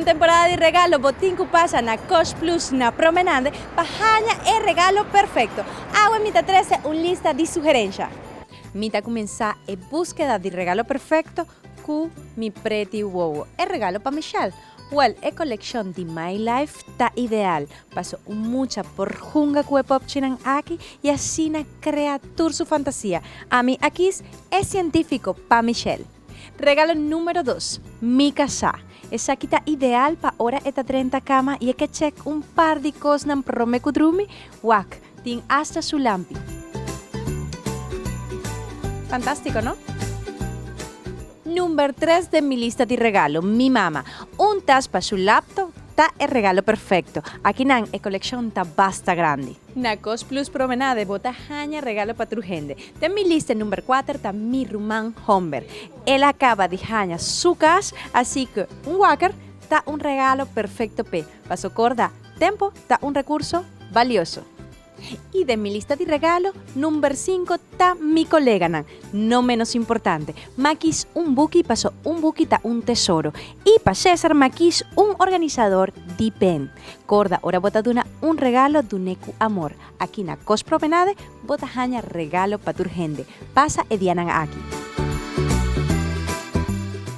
en temporada de regalo, Botinku passa na Cost Plus na promenade para ganhar o regalo perfeito. Agora, mita 13, uma lista de sugerências. Mita começar a búsqueda de regalo perfeito com mi Pretty Wow. É regalo para Michelle. Well, a colección de My Life está ideal. Pasó mucha por junga que pop chinan aquí y así na creatura su fantasía. A mí aquí es científico pa Michelle. Regalo número 2, mi casa. Esa aquí está ideal pa hora eta 30 cama y es que check un par de cosas nan prome kudrumi. Wak, tin hasta su lampi. Fantástico, ¿no? Número 3 de mi lista de regalo, mi mamá. Un tas para su laptop, está el regalo perfecto. Aquí nan e colección ta basta grande. Na Cost Plus Promenade, bota jaña regalo para tu gente. De mi lista número 4 está mi Ruman Homber. Él acaba de jaña su casa, así que un walker está un regalo perfecto pe. Paso corda, tiempo está un recurso valioso. Y de mi lista de regalo, número 5 está mi colega, no menos importante. Maquis un buki pasó un buki ta un tesoro. Y para César Maquis un organizador de pen. Corda, ahora botaduna un regalo de neku amor. Aquí na Cost Promenade, bota jaña regalo para tu gente. Pasa e dianan aquí.